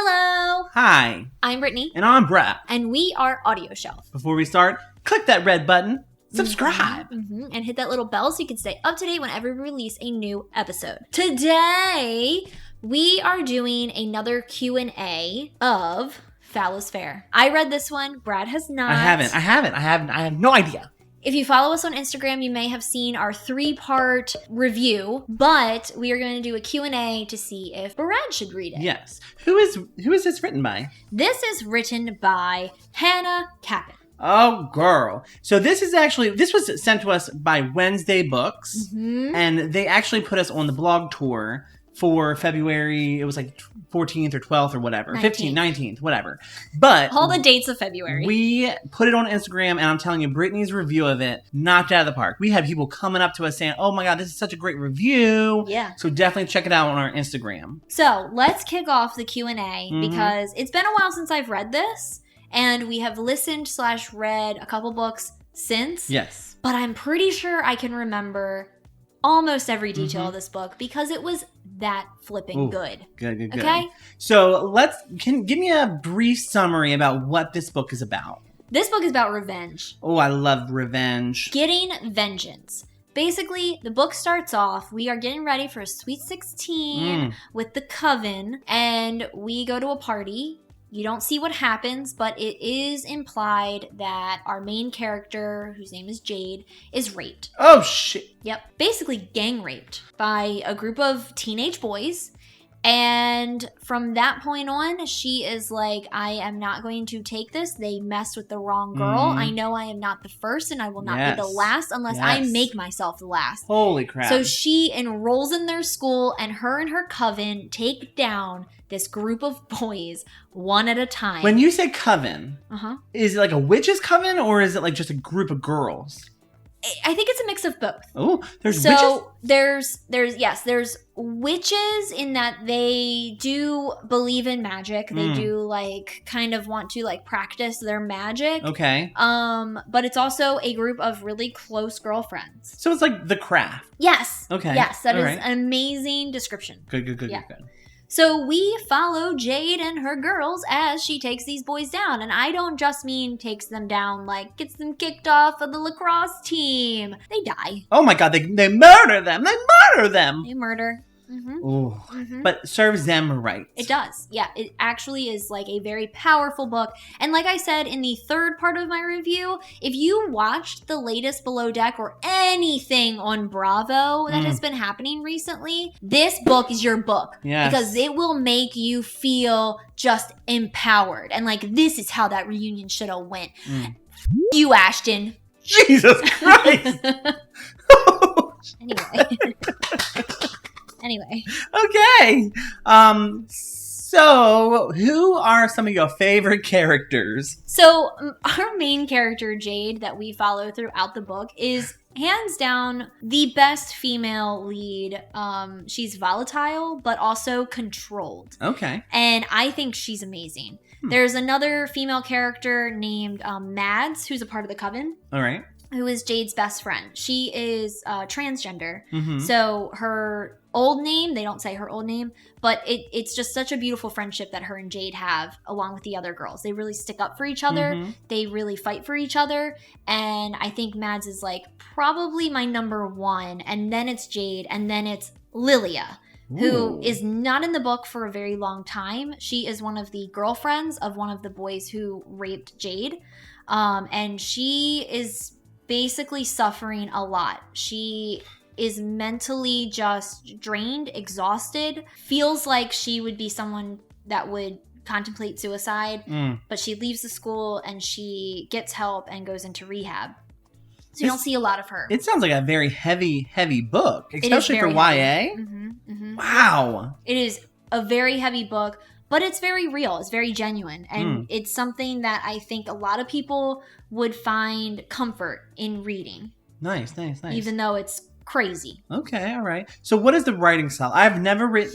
Hello! Hi. I'm Britney. And I'm Brett. And we are AudioShelf. Before we start, click that red button, subscribe, and hit that little bell so you can stay up to date whenever we release a new episode. Today, we are doing another Q&A of Phallus Fair. I read this one. Brad has not. I haven't. I have no idea. If you follow us on Instagram, you may have seen our 3-part review, but we are going to do a Q&A to see if Brad should read it. Yes. Who is this written by? This is written by Hannah Capin. Oh, girl. So this was sent to us by Wednesday Books, and they actually put us on the blog tour for February. It was like 14th or 12th or whatever. 15th, 19th, whatever. But all the dates of February. We put it on Instagram, and I'm telling you, Brittany's review of it knocked it out of the park. We had people coming up to us saying, oh my God, this is such a great review. Yeah. So definitely check it out on our Instagram. So let's kick off the Q&A because it's been a while since I've read this, and we have listened/read a couple books since. Yes. But I'm pretty sure I can remember almost every detail of this book because it was that flipping good. Good. Okay? So give me a brief summary about what this book is about. This book is about revenge. Oh, I love revenge. Getting vengeance. Basically, the book starts off, we are getting ready for a Sweet 16 with the coven, and we go to a party. You don't see what happens, but it is implied that our main character, whose name is Jade, is raped. Oh, shit. Yep. Basically gang raped by a group of teenage boys. And from that point on, she is like, I am not going to take this. They messed with the wrong girl. I know I am not the first, and I will not be the last unless I make myself the last. Holy crap. So she enrolls in their school, and her coven take down this group of boys one at a time. When you say coven, is it like a witch's coven, or is it like just a group of girls? I think it's a mix of both. Oh, there's witches? So there's witches in that they do believe in magic. They do like kind of want to like practice their magic. Okay. But it's also a group of really close girlfriends. So it's like The Craft. Yes. Okay. Yes, that is an amazing description. Good. Yeah. So we follow Jade and her girls as she takes these boys down. And I don't just mean takes them down like gets them kicked off of the lacrosse team. They die. Oh my God, they murder them. They murder. But serves them right. It does. Yeah, it actually is like a very powerful book. And like I said in the 3rd part of my review, if you watched the latest Below Deck or anything on Bravo that has been happening recently, this book is your book. Yes. Because it will make you feel just empowered. And like, this is how that reunion should have went. You, Ashton. Jesus Christ. Anyway. Okay. So who are some of your favorite characters? So our main character, Jade, that we follow throughout the book is hands down the best female lead. She's volatile, but also controlled. Okay. And I think she's amazing. There's another female character named Mads, who's a part of the coven. All right. Who is Jade's best friend. She is transgender. So her old name, they don't say her old name, but it's just such a beautiful friendship that her and Jade have along with the other girls. They really stick up for each other. They really fight for each other. And I think Mads is like probably my number 1. And then it's Jade. And then it's Lilia, who is not in the book for a very long time. She is one of the girlfriends of one of the boys who raped Jade. And she is basically suffering a lot. She is mentally just drained, exhausted, feels like she would be someone that would contemplate suicide, but she leaves the school and she gets help and goes into rehab. So you don't see a lot of her. It sounds like a very heavy book, especially for YA. Wow. It is a very heavy book, but it's very real. It's very genuine. And it's something that I think a lot of people would find comfort in reading. Nice. Even though it's crazy. Okay, all right. So what is the writing style? I've never read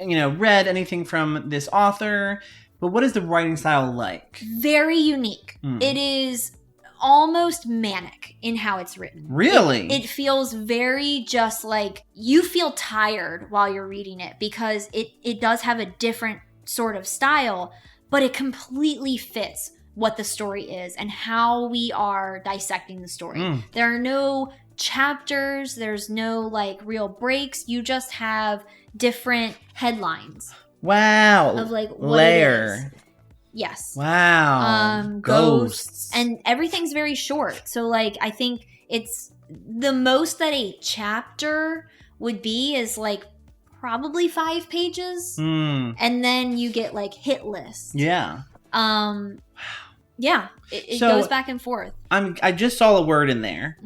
anything from this author, but what is the writing style like? Very unique. It is almost manic in how it's written. Really? It feels very just like you feel tired while you're reading it because it does have a different sort of style, but it completely fits what the story is and how we are dissecting the story. There are no chapters, there's no like real breaks. You just have different headlines. Wow. Of like what Lair. it is. Yes. Wow. Ghosts. And everything's very short. So like I think it's the most that a chapter would be is like probably 5 pages. And then you get like hit lists. Yeah. Yeah. It goes back and forth. I just saw a word in there.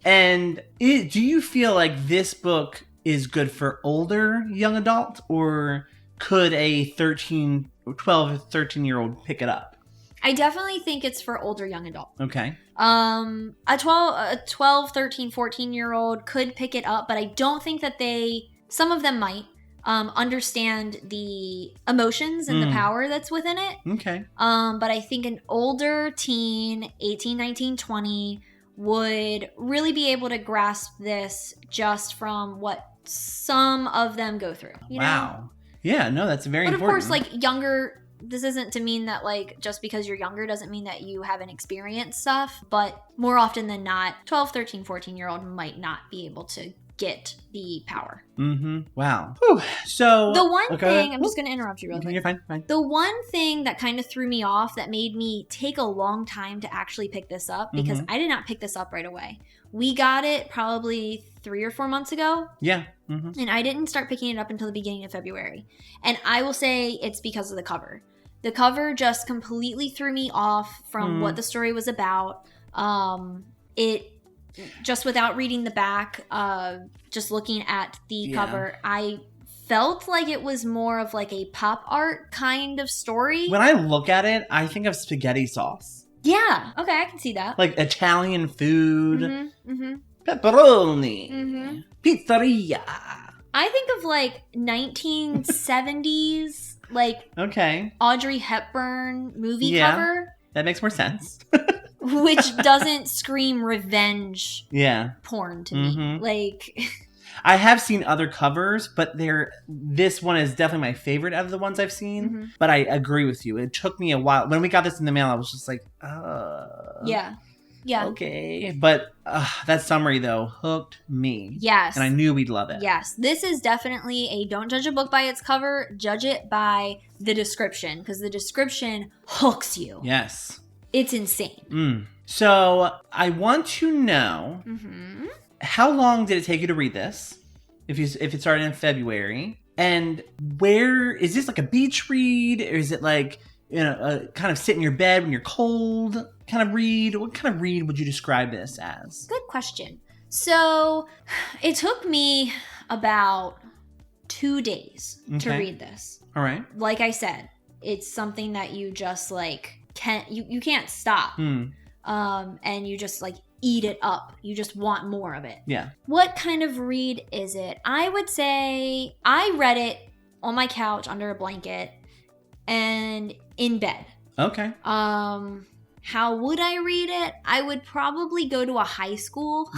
And do you feel like this book is good for older young adult, or could a 12 or 13-year-old pick it up? I definitely think it's for older young adult. Okay. A 12, 13, 14-year-old could pick it up, but I don't think that some of them might understand the emotions and the power that's within it. Okay. But I think an older teen, 18, 19, 20, would really be able to grasp this just from what some of them go through. You know? Yeah, no, that's very important. But of course, like younger, this isn't to mean that like just because you're younger doesn't mean that you haven't experienced stuff, but more often than not, 12, 13, 14-year-old might not be able to get the power. Wow. Whew. So the one thing, I'm just going to interrupt you real quick. You're fine. The one thing that kind of threw me off, that made me take a long time to actually pick this up, because I did not pick this up right away. We got it probably 3 or 4 months ago. Yeah. And I didn't start picking it up until the beginning of February. And I will say it's because of the cover. The cover just completely threw me off from what the story was about. It just, without reading the back, just looking at the cover, I felt like it was more of like a pop art kind of story. When I look at it, I think of spaghetti sauce. Yeah. Okay, I can see that. Like Italian food. Pepperoni. Pizzeria. I think of like 1970s, like Audrey Hepburn movie cover. That makes more sense. Which doesn't scream revenge porn to me. Like, I have seen other covers, but this one is definitely my favorite of the ones I've seen. But I agree with you. It took me a while. When we got this in the mail, I was just like, yeah. Okay. But that summary, though, hooked me. Yes. And I knew we'd love it. Yes. This is definitely a don't judge a book by its cover. Judge it by the description, because the description hooks you. Yes. It's insane. So I want to know, how long did it take you to read this? If it started in February, and where is this, like a beach read, or is it like a kind of sit in your bed when you're cold kind of read? What kind of read would you describe this as? Good question. So it took me about 2 days to read this. All right. Like I said, it's something that you just like you can't stop. And you just like eat it up. You just want more of it. Yeah. What kind of read is it? I would say I read it on my couch under a blanket and in bed. Okay. How would I read it? I would probably go to a high school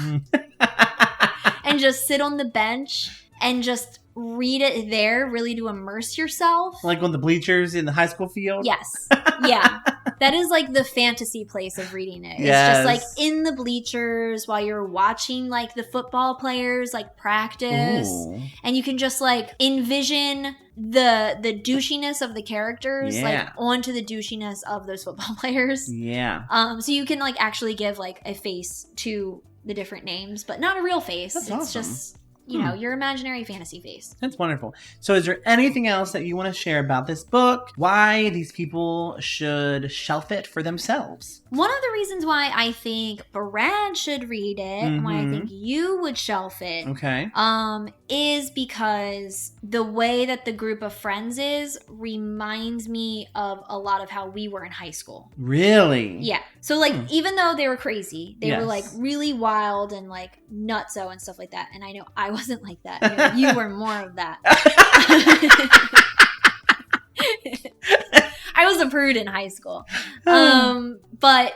and just sit on the bench and just read it there, really to immerse yourself. Like on the bleachers in the high school field? Yes. Yeah. That is like the fantasy place of reading it. Yes. It's just like in the bleachers while you're watching like the football players like practice. Ooh. And you can just like envision the douchiness of the characters like onto the douchiness of those football players. Yeah. So you can like actually give like a face to the different names, but not a real face. That's awesome. Just your imaginary fantasy face. That's wonderful. So is there anything else that you want to share about this book? Why these people should shelf it for themselves? One of the reasons why I think Brad should read it and why I think you would shelf it is because the way that the group of friends reminds me of a lot of how we were in high school. Really? Yeah. So like even though they were crazy, they were like really wild and like nutso and stuff like that. And I know I wasn't like that. You were more of that. I was a prude in high school. But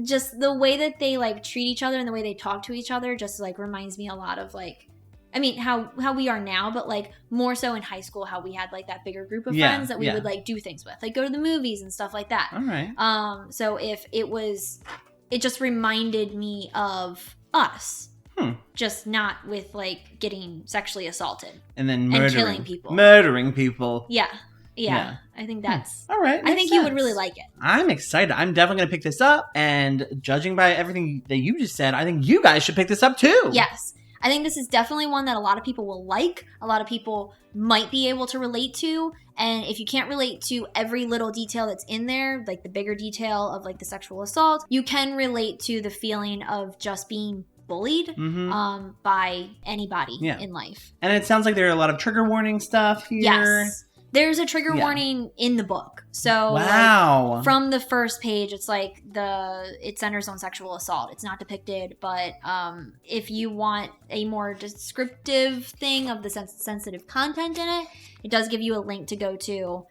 just the way that they like treat each other and the way they talk to each other just like reminds me a lot of like I mean, how we are now, but like more so in high school, how we had like that bigger group of friends that we would like do things with, like go to the movies and stuff like that. All right. So if it just reminded me of us. Just not with like getting sexually assaulted and then killing people. Murdering people. Yeah. I think that's all right. I think you would really like it. I'm excited. I'm definitely gonna pick this up, and judging by everything that you just said, I think you guys should pick this up too. Yes. I think this is definitely one that a lot of people will like. A lot of people might be able to relate to. And if you can't relate to every little detail that's in there, like the bigger detail of like the sexual assault, you can relate to the feeling of just being bullied by anybody in life. And it sounds like there are a lot of trigger warning stuff here. Yes. There's a trigger warning in the book. So like, from the first page, it's like it centers on sexual assault. It's not depicted, but if you want a more descriptive thing of the sensitive content in it, it does give you a link to go to.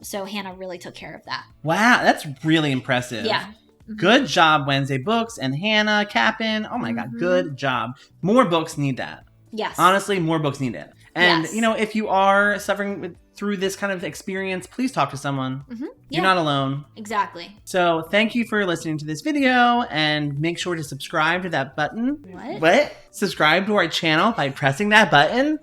So Hannah really took care of that. Wow, that's really impressive. Yeah. Good job, Wednesday Books and Hannah Capin. Oh my God, good job. More books need that. Yes. Honestly, more books need it. And, if you are suffering through this kind of experience, please talk to someone. You're not alone. Exactly. So thank you for listening to this video, and make sure to subscribe to that button. What? Subscribe to our channel by pressing that button.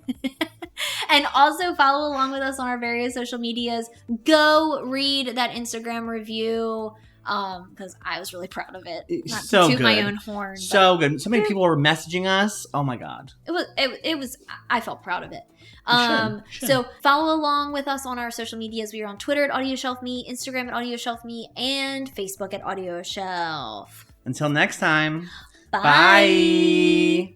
And also follow along with us on our various social medias. Go read that Instagram review. Because I was really proud of it. Not so to toot good. my own horn. So good. So many people were messaging us. Oh my God. It was. I felt proud of it. Should. So follow along with us on our social medias. We are on Twitter at AudioShelfMe, Instagram at AudioShelfMe, and Facebook at AudioShelf. Until next time. Bye.